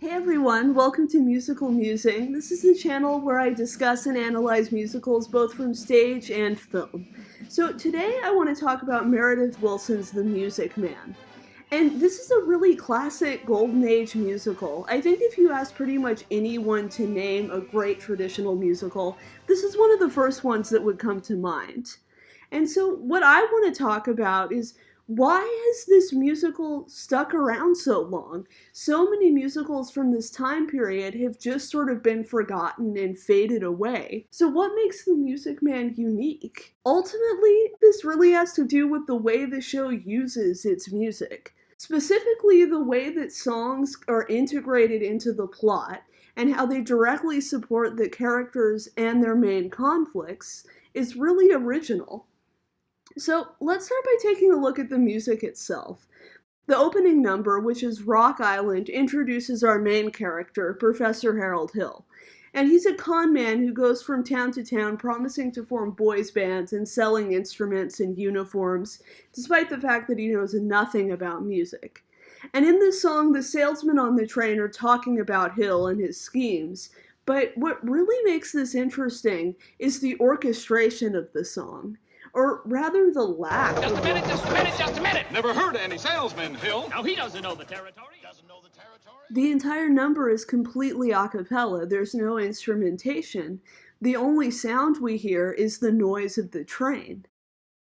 Hey everyone, welcome to Musical Musing. This is the channel where I discuss and analyze musicals both from stage and film. So today I want to talk about Meredith Willson's The Music Man. And this is a really classic Golden Age musical. I think if you ask pretty much anyone to name a great traditional musical, this is one of the first ones that would come to mind. And so what I want to talk about is why has this musical stuck around so long? So many musicals from this time period have just sort of been forgotten and faded away. So what makes The Music Man unique? Ultimately, this really has to do with the way the show uses its music. Specifically, the way that songs are integrated into the plot and how they directly support the characters and their main conflicts is really original. So let's start by taking a look at the music itself. The opening number, which is Rock Island, introduces our main character, Professor Harold Hill. And he's a con man who goes from town to town promising to form boys bands and selling instruments and uniforms, despite the fact that he knows nothing about music. And in this song, the salesmen on the train are talking about Hill and his schemes, but what really makes this interesting is the orchestration of the song. Or rather, the lack of Just a minute! Never heard of any salesman, Hill. Now he doesn't know the territory. The entire number is completely a cappella. There's no instrumentation. The only sound we hear is the noise of the train.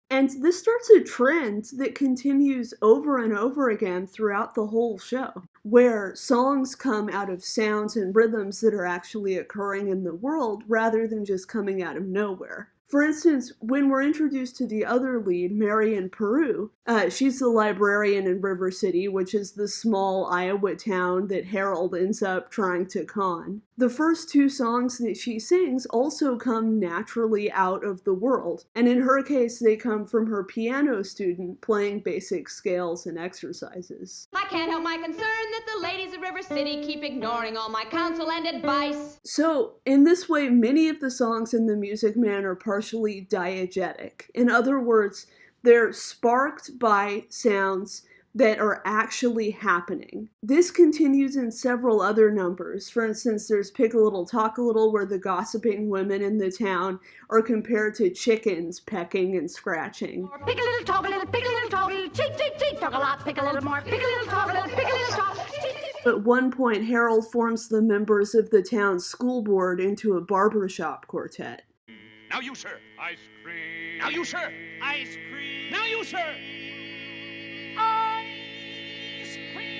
And this starts a trend that continues over and over again throughout the whole show, where songs come out of sounds and rhythms that are actually occurring in the world rather than just coming out of nowhere. For instance, when we're introduced to the other lead, Marion Peru, she's the librarian in River City, which is the small Iowa town that Harold ends up trying to con. The first two songs that she sings also come naturally out of the world, and in her case, they come from her piano student playing basic scales and exercises. I can't help my concern that the ladies of River City keep ignoring all my counsel and advice. So, in this way, many of the songs in The Music Man are partially diegetic. In other words, they're sparked by sounds that are actually happening. This continues in several other numbers. For instance, there's Pick a Little, Talk a Little, where the gossiping women in the town are compared to chickens pecking and scratching. Pick a little, talk a little, pick a little, talk a little, cheek, cheek, cheek, talk a lot, pick a little more, pick a little, talk a little, pick a little, talk. At one point, Harold forms the members of the town's school board into a barbershop quartet. Now you, sir. Ice cream. Now you, sir. Ice cream. Now you, sir. Ice cream.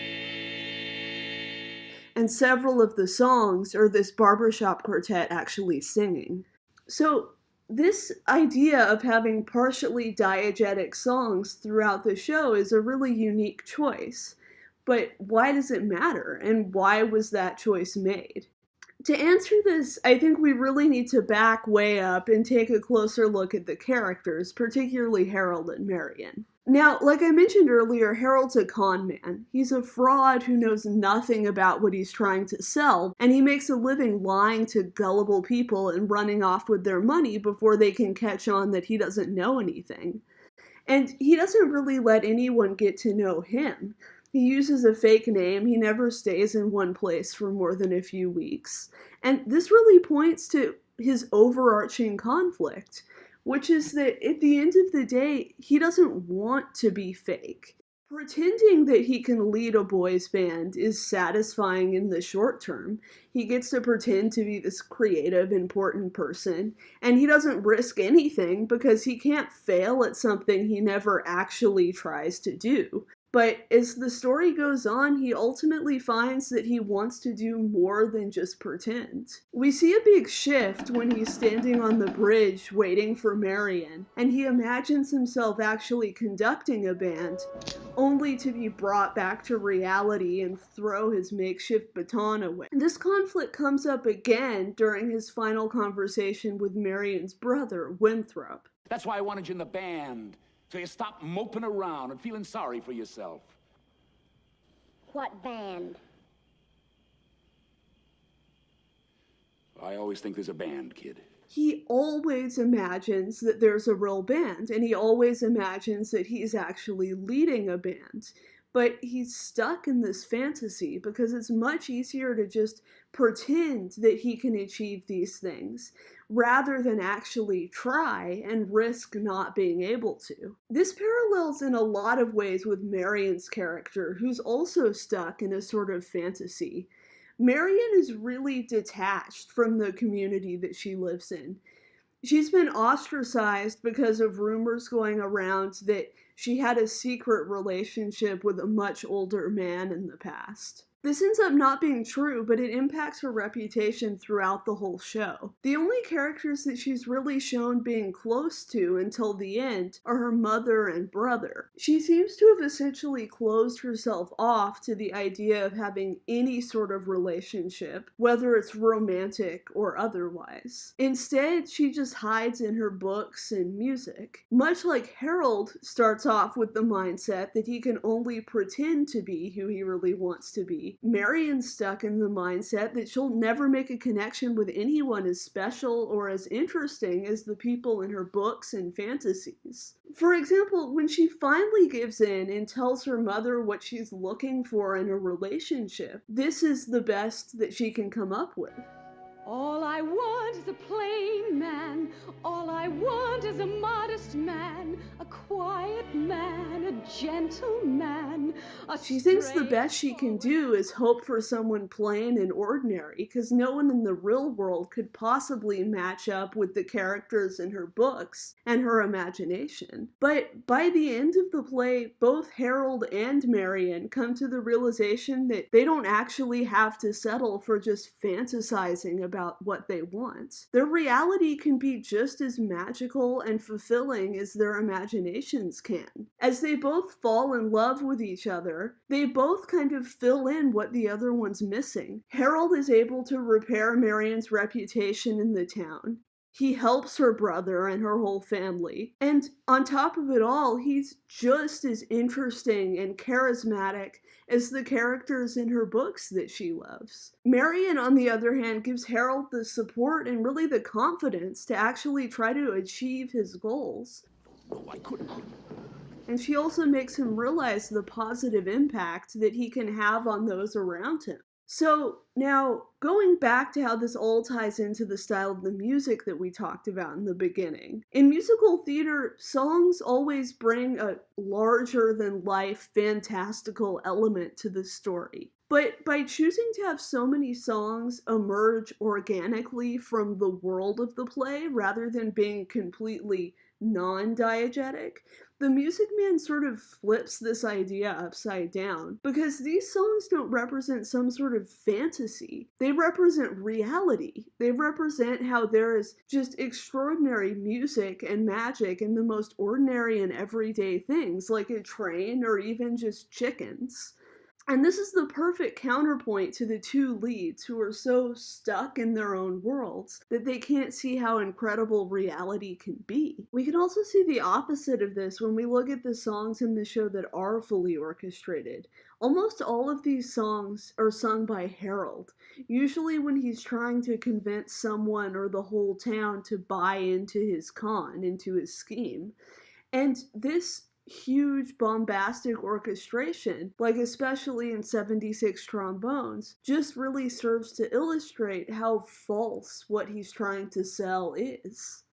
And several of the songs are this barbershop quartet actually singing. So this idea of having partially diegetic songs throughout the show is a really unique choice. But why does it matter, and why was that choice made? To answer this, I think we really need to back way up and take a closer look at the characters, particularly Harold and Marion. Now, like I mentioned earlier, Harold's a con man. He's a fraud who knows nothing about what he's trying to sell, and he makes a living lying to gullible people and running off with their money before they can catch on that he doesn't know anything. And he doesn't really let anyone get to know him. He uses a fake name, he never stays in one place for more than a few weeks. And this really points to his overarching conflict, which is that at the end of the day, he doesn't want to be fake. Pretending that he can lead a boys band is satisfying in the short term. He gets to pretend to be this creative, important person, and he doesn't risk anything because he can't fail at something he never actually tries to do. But as the story goes on, he ultimately finds that he wants to do more than just pretend. We see a big shift when he's standing on the bridge waiting for Marion, and he imagines himself actually conducting a band, only to be brought back to reality and throw his makeshift baton away. This conflict comes up again during his final conversation with Marion's brother, Winthrop. That's why I wanted you in the band. So you stop moping around and feeling sorry for yourself. What band? I always think there's a band, kid. He always imagines that there's a real band, and he always imagines that he's actually leading a band. but he's stuck in this fantasy because it's much easier to just pretend that he can achieve these things rather than actually try and risk not being able to. This parallels in a lot of ways with Marion's character, who's also stuck in a sort of fantasy. Marion is really detached from the community that she lives in. She's been ostracized because of rumors going around that she had a secret relationship with a much older man in the past. This ends up not being true, but it impacts her reputation throughout the whole show. The only characters that she's really shown being close to until the end are her mother and brother. She seems to have essentially closed herself off to the idea of having any sort of relationship, whether it's romantic or otherwise. Instead, she just hides in her books and music. Much like Harold starts off with the mindset that he can only pretend to be who he really wants to be, Marion's stuck in the mindset that she'll never make a connection with anyone as special or as interesting as the people in her books and fantasies. For example, when she finally gives in and tells her mother what she's looking for in a relationship, this is the best that she can come up with. All I want is a plain man. All I want is a modest man, a quiet man, a gentle man. She thinks the best she can do is hope for someone plain and ordinary, because no one in the real world could possibly match up with the characters in her books and her imagination. But by the end of the play, both Harold and Marion come to the realization that they don't actually have to settle for just fantasizing about what they want. Their reality can be just as magical and fulfilling as their imaginations can. As they both fall in love with each other, they both kind of fill in what the other one's missing. Harold is able to repair Marion's reputation in the town. He helps her brother and her whole family. And on top of it all, he's just as interesting and charismatic as the characters in her books that she loves. Marion, on the other hand, gives Harold the support and really the confidence to actually try to achieve his goals. No, I couldn't. And she also makes him realize the positive impact that he can have on those around him. So now, going back to how this all ties into the style of the music that we talked about in the beginning. In musical theater, songs always bring a larger-than-life, fantastical element to the story. But by choosing to have so many songs emerge organically from the world of the play, rather than being completely non-diegetic, the Music Man sort of flips this idea upside down, because these songs don't represent some sort of fantasy. They represent reality. They represent how there is just extraordinary music and magic in the most ordinary and everyday things, like a train or even just chickens. And this is the perfect counterpoint to the two leads who are so stuck in their own worlds that they can't see how incredible reality can be. We can also see the opposite of this when we look at the songs in the show that are fully orchestrated. Almost all of these songs are sung by Harold, usually when he's trying to convince someone or the whole town to buy into his con, into his scheme. And this huge bombastic orchestration, like especially in 76 Trombones, just really serves to illustrate how false what he's trying to sell is.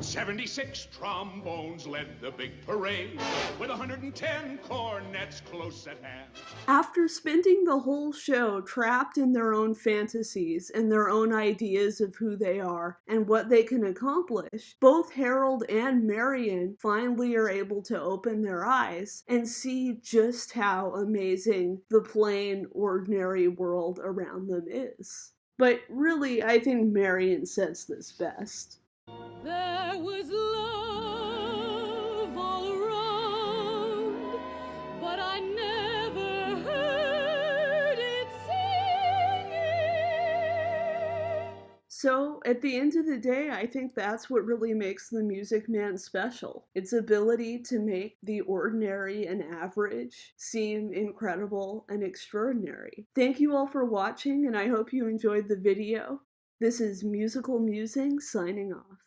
76 trombones led the big parade, with 110 cornets close at hand. After spending the whole show trapped in their own fantasies and their own ideas of who they are and what they can accomplish, both Harold and Marion finally are able to open their eyes and see just how amazing the plain, ordinary world around them is. But really, I think Marion says this best. There was love all around, but I never heard it singing. So, at the end of the day, I think that's what really makes the Music Man special. Its ability to make the ordinary and average seem incredible and extraordinary. Thank you all for watching, and I hope you enjoyed the video. This is Musical Musing signing off.